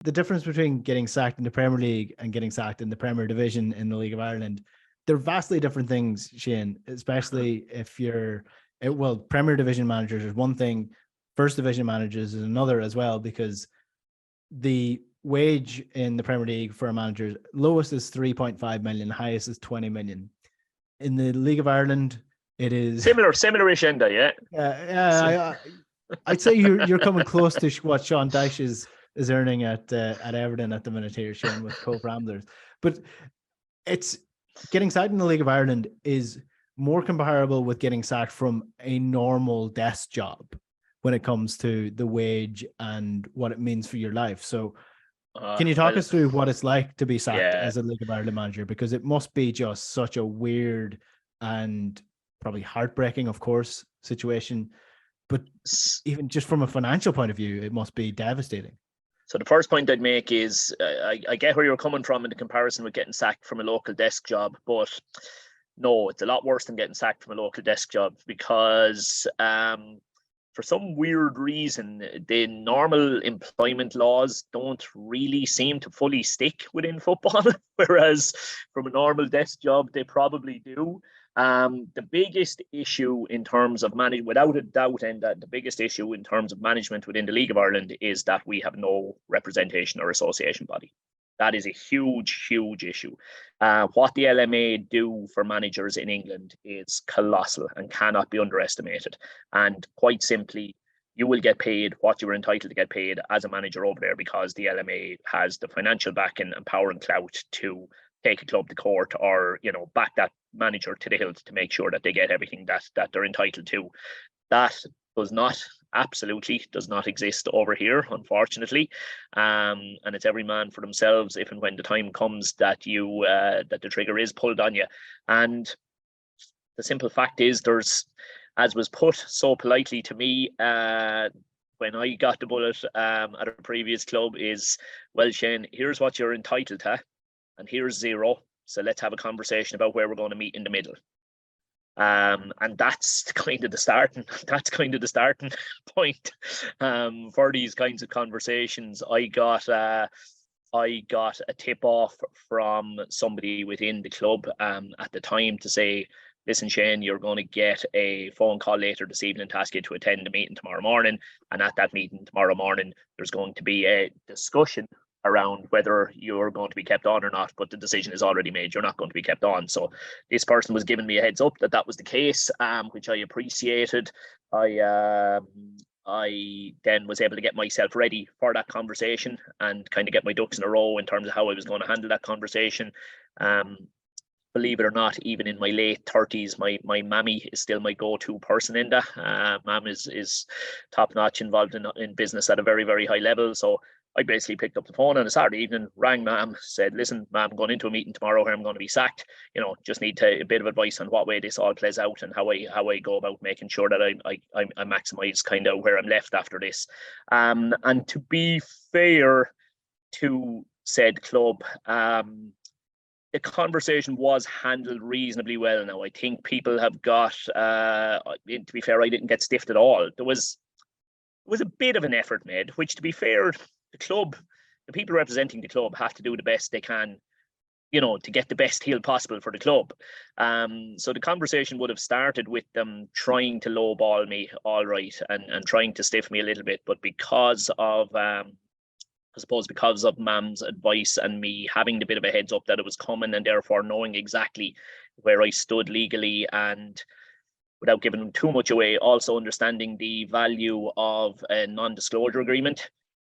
the difference between getting sacked in the Premier League and getting sacked in the Premier Division in the League of Ireland, they're vastly different things, Shane, especially if you're, well, Premier Division managers is one thing, First Division managers is another as well, because the wage in the Premier League for a manager, lowest is 3.5 million, highest is 20 million. In the League of Ireland, it is similar-ish, Enda, yeah. I'd say you're coming close to what Sean Dyche is earning at Everton at the minute here, Shane, with Cobh Ramblers. But it's getting sacked in the League of Ireland is more comparable with getting sacked from a normal desk job when it comes to the wage and what it means for your life. So can you talk us through what it's like to be sacked as a League of Ireland manager? Because it must be just such a weird and probably heartbreaking, of course, situation. But even just from a financial point of view, it must be devastating. So the first point I'd make is I get where you're coming from in the comparison with getting sacked from a local desk job, but no, it's a lot worse than getting sacked from a local desk job, because for some weird reason, the normal employment laws don't really seem to fully stick within football, whereas from a normal desk job, they probably do. The biggest issue in terms of management, without a doubt, and the biggest issue in terms of management within the League of Ireland is that we have no representation or association body. That is a huge, huge issue. What the LMA do for managers in England is colossal and cannot be underestimated. And quite simply, you will get paid what you are entitled to get paid as a manager over there, because the LMA has the financial backing and power and clout to take a club to court, or, you know, back that manager to the hilt to make sure that they get everything that they're entitled to. That absolutely does not exist over here, unfortunately. And it's every man for themselves if and when the time comes that that the trigger is pulled on you. And the simple fact is, there's, as was put so politely to me when I got the bullet at a previous club, is, well, Shane, here's what you're entitled to, and here's zero. So let's have a conversation about where we're going to meet in the middle. And that's kind of the starting point for these kinds of conversations. I got a tip off from somebody within the club at the time to say, listen, Shane, you're going to get a phone call later this evening to ask you to attend the meeting tomorrow morning. And at that meeting tomorrow morning, there's going to be a discussion around whether you're going to be kept on or not, but the decision is already made. You're not going to be kept on. So this person was giving me a heads up that was the case, which I appreciated. I then was able to get myself ready for that conversation and kind of get my ducks in a row in terms of how I was going to handle that conversation. Believe it or not, even in my late 30s, my mammy is still my go-to person in that. Mam is top-notch, involved in business at a very, very high level. So I basically picked up the phone on a Saturday evening, rang Mam, said, listen, Mam, I'm going into a meeting tomorrow where I'm going to be sacked. You know, just need a bit of advice on what way this all plays out and how I go about making sure that I maximise kind of where I'm left after this. And to be fair to said club, the conversation was handled reasonably well. Now, I think people have got, to be fair, I didn't get stiffed at all. There was a bit of an effort made, which, to be fair, the club, the people representing the club have to do the best they can, you know, to get the best deal possible for the club. So the conversation would have started with them trying to lowball me, all right, and trying to stiff me a little bit. But because of, I suppose, because of Mam's advice and me having the bit of a heads up that it was coming, and therefore knowing exactly where I stood legally, and without giving too much away, also understanding the value of a non-disclosure agreement.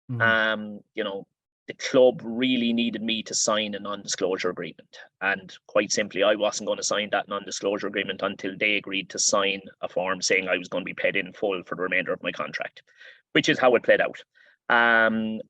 You know, the club really needed me to sign a non-disclosure agreement. And quite simply, I wasn't going to sign that non-disclosure agreement until they agreed to sign a form saying I was going to be paid in full for the remainder of my contract, which is how it played out.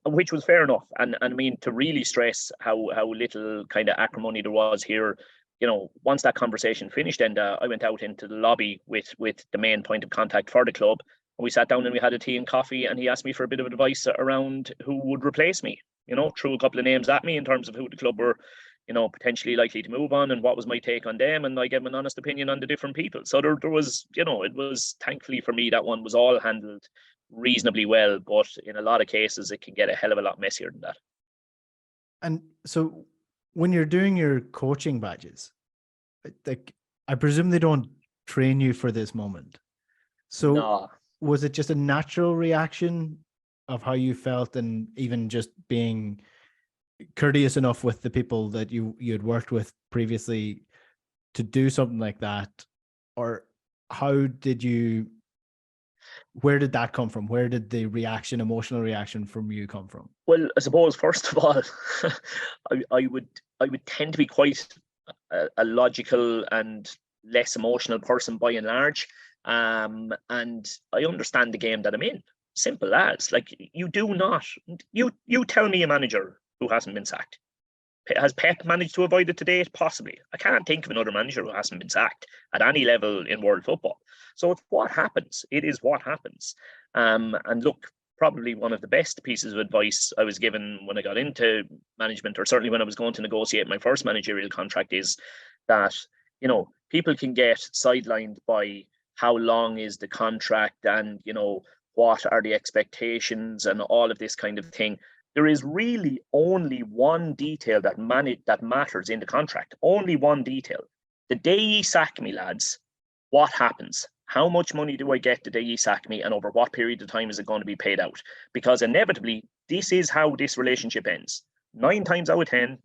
Which was fair enough. And I mean, to really stress how little kind of acrimony there was here, you know, once that conversation finished, and I went out into the lobby with the main point of contact for the club. We sat down and we had a tea and coffee, and he asked me for a bit of advice around who would replace me. You know, threw a couple of names at me in terms of who the club were, you know, potentially likely to move on and what was my take on them. And I gave him an honest opinion on the different people. So there was, you know, it was, thankfully for me, that one was all handled reasonably well, but in a lot of cases it can get a hell of a lot messier than that. And so when you're doing your coaching badges, like, I presume they don't train you for this moment. So No. was it just a natural reaction of how you felt, and even just being courteous enough with the people that you had worked with previously to do something like that? Or where did that come from? Where did the emotional reaction from you come from? Well, I suppose first of all, I would tend to be quite a logical and less emotional person by and large, and I understand the game that I'm in. Simple as, like, you tell me a manager who hasn't been sacked. Has Pep managed to avoid it to date? Possibly. I can't think of another manager who hasn't been sacked at any level in world football. So it's what happens. It is what happens. And look, probably one of the best pieces of advice I was given when I got into management, or certainly when I was going to negotiate my first managerial contract, is that, people can get sidelined by how long is the contract, and, what are the expectations and all of this kind of thing. There is really only one detail that matters in the contract. Only one detail. The day ye sack me, lads, what happens? How much money do I get the day ye sack me, and over what period of time is it going to be paid out? Because inevitably, this is how this relationship ends. 9 times out of 10,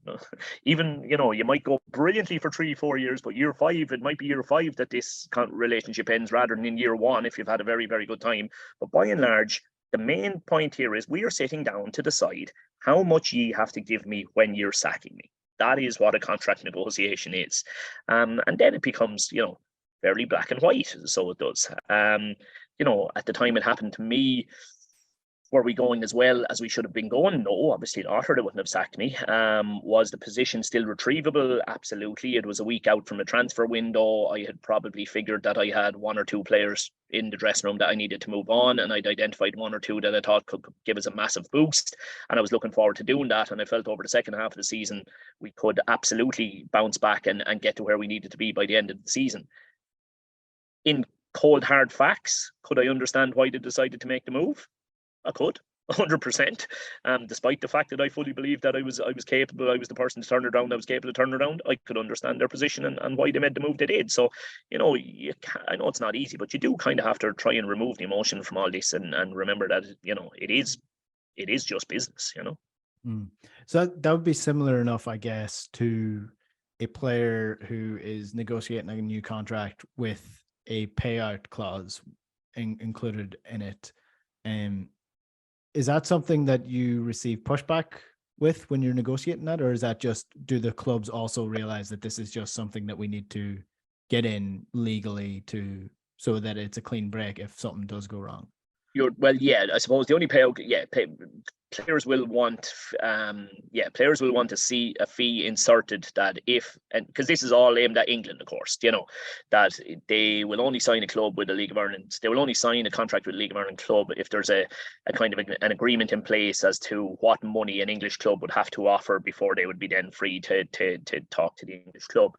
even, you might go brilliantly for 3-4 years, but year 5, it might be year 5 that this relationship ends rather than in year 1 if you've had a very, very good time. But by and large, the main point here is we are sitting down to decide how much ye have to give me when you're sacking me. That is what a contract negotiation is. And then it becomes, fairly black and white. So it does. At the time it happened to me, were we going as well as we should have been going? No, obviously not, or they wouldn't have sacked me. Was the position still retrievable? Absolutely. It was a week out from a transfer window. I had probably figured that I had 1 or 2 players in the dressing room that I needed to move on, and I'd identified 1 or 2 that I thought could give us a massive boost, and I was looking forward to doing that. And I felt over the second half of the season we could absolutely bounce back and get to where we needed to be by the end of the season. In cold hard facts, could I understand why they decided to make the move? I could, 100%. Despite the fact that I fully believed that I was capable, I was the person to turn it around, I was capable of turning it around, I could understand their position and why they made the move they did. So, I know it's not easy, but you do kind of have to try and remove the emotion from all this and remember that, it is just business, So that would be similar enough, I guess, to a player who is negotiating a new contract with a payout clause included in it. Is that something that you receive pushback with when you're negotiating that, or is that just, do the clubs also realize that this is just something that we need to get in legally so that it's a clean break if something does go wrong? I suppose the only players will want to see a fee inserted that because this is all aimed at England, of course, that they will only sign a club with the League of Ireland. They will only sign a contract with the League of Ireland club if there's a kind of an agreement in place as to what money an English club would have to offer before they would be then free to talk to the English club,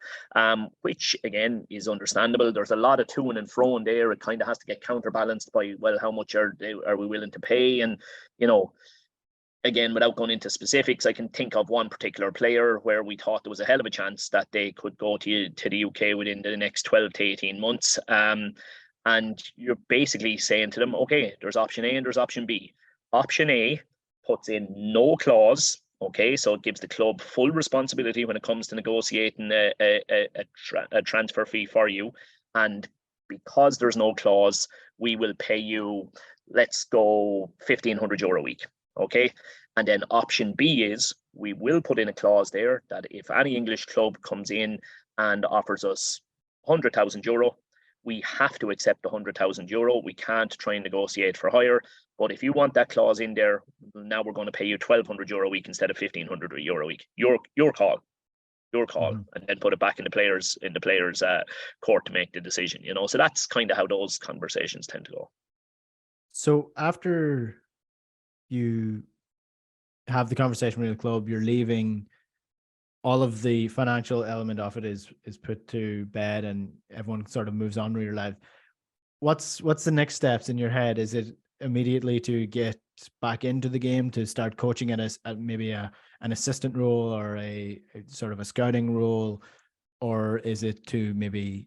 which again is understandable. There's a lot of to and fro in there. It kind of has to get counterbalanced by, well, how much are we willing to pay? And again, without going into specifics, I can think of one particular player where we thought there was a hell of a chance that they could go to the UK within the next 12 to 18 months. And you're basically saying to them, okay, there's option A and there's option B. Option A puts in no clause. Okay, so it gives the club full responsibility when it comes to negotiating a transfer fee for you. And because there's no clause, we will pay you, let's go, €1,500 a week. Okay, and then option B is we will put in a clause there that if any English club comes in and offers us €100,000, we have to accept the €100,000. We can't try and negotiate for higher. But if you want that clause in there, now we're going to pay you €1,200 a week instead of €1,500 a week. Your call. And then put it back in the players' court to make the decision. So that's kind of how those conversations tend to go. So after you have the conversation with the club, you're leaving, all of the financial element of it is put to bed, and everyone sort of moves on with your life. What's the next steps in your head? Is it immediately to get back into the game, to start coaching at maybe an assistant role or a sort of a scouting role, or is it to maybe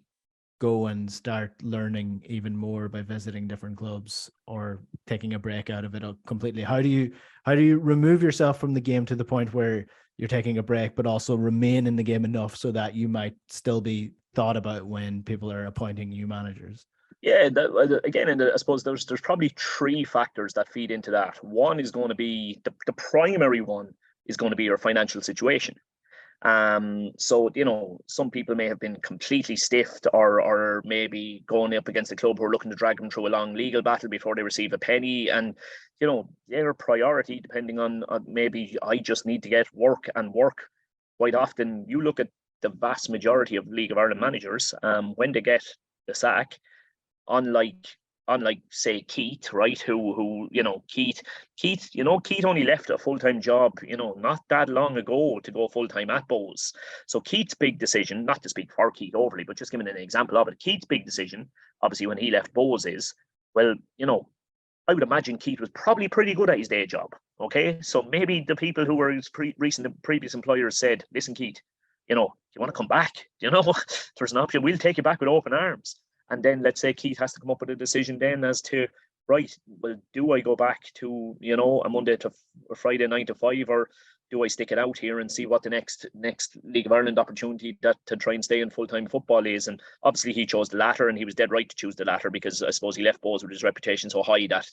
go and start learning even more by visiting different clubs or taking a break out of it completely? How do you remove yourself from the game to the point where you're taking a break, but also remain in the game enough so that you might still be thought about when people are appointing new managers? Yeah, again, and I suppose there's probably three factors that feed into that. One is going to be the primary one is going to be your financial situation. So, some people may have been completely stiffed or maybe going up against a club who are looking to drag them through a long legal battle before they receive a penny. And, their priority, depending on maybe I just need to get work and work. Quite often, you look at the vast majority of League of Ireland managers, when they get the sack, unlike say Keith, right? Who Keith only left a full-time job, not that long ago to go full-time at Bowes. So Keith's big decision, not to speak for Keith overly, but just giving an example of it, Keith's big decision, obviously when he left Bowes is, well, I would imagine Keith was probably pretty good at his day job. Okay. So maybe the people who were his previous employers said, listen, Keith, you want to come back? There's an option. We'll take you back with open arms. And then let's say Keith has to come up with a decision then as to, right, well, do I go back to, a Monday to a Friday 9 to 5, or do I stick it out here and see what the next League of Ireland opportunity to try and stay in full-time football is? And obviously he chose the latter, and he was dead right to choose the latter, because I suppose he left Bowes with his reputation so high that,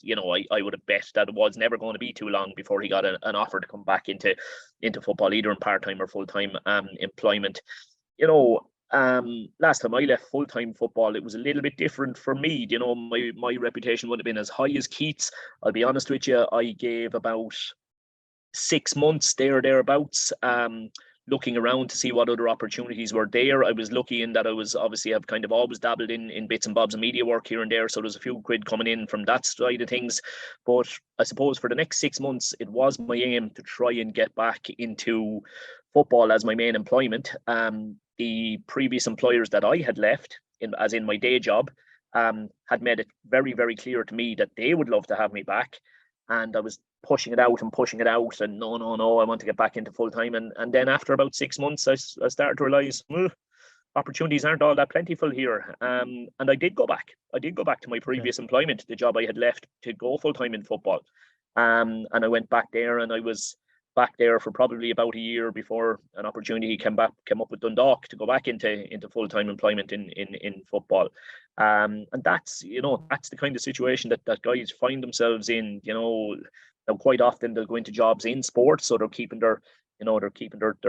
I would have bet that it was never going to be too long before he got an offer to come back into football, either in part-time or full-time employment. Last time I left full-time football, it was a little bit different for me. My reputation would have been as high as Keith's. I'll be honest with you, I gave about 6 months thereabouts, looking around to see what other opportunities were there. I was lucky in that I was obviously have kind of always dabbled in bits and bobs of media work here and there, so there's a few quid coming in from that side of things. But I suppose for the next 6 months, it was my aim to try and get back into football as my main employment. The previous employers that I had left, as in my day job, had made it very, very clear to me that they would love to have me back. And I was pushing it out, and no, I want to get back into full time. And then after about 6 months, I started to realize opportunities aren't all that plentiful here. And I did go back. To my previous employment, the job I had left, to go full time in football. And I went back there, and I was back there for probably about a year before an opportunity came up with Dundalk to go back into full-time employment in football. And that's the kind of situation that guys find themselves in. Now quite often they'll go into jobs in sport, so they're keeping their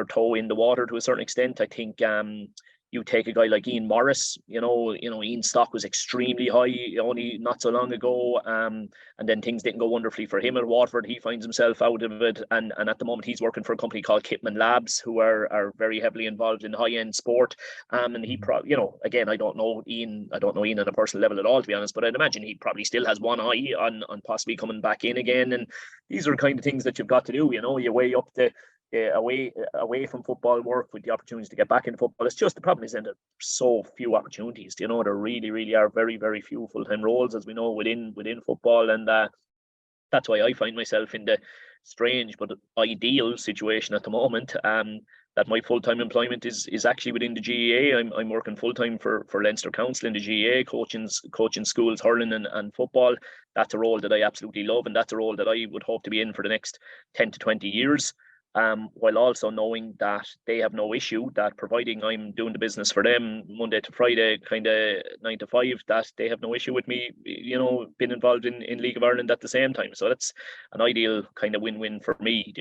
toe in the water to a certain extent. I think you take a guy like Ian Morris, Ian's stock was extremely high only not so long ago. And then things didn't go wonderfully for him at Waterford. He finds himself out of it. And at the moment he's working for a company called Kipman Labs, who are very heavily involved in high-end sport. And he probably, again, I don't know Ian on a personal level at all, to be honest, but I'd imagine he probably still has one eye on possibly coming back in again. And these are kind of things that you've got to do, you weigh up away from football work with the opportunities to get back into football. It's just the problem is that there's so few opportunities. There really, really are very, very few full-time roles, as we know, within football. And that's why I find myself in the strange but ideal situation at the moment, that my full-time employment is actually within the GAA. I'm working full-time for Leinster Council in the GAA, coaching schools, hurling and football. That's a role that I absolutely love, and that's a role that I would hope to be in for the next 10 to 20 years. While also knowing that they have no issue that, providing I'm doing the business for them Monday to Friday, kind of 9 to 5, that they have no issue with me, being involved in League of Ireland at the same time. So that's an ideal kind of win-win for me,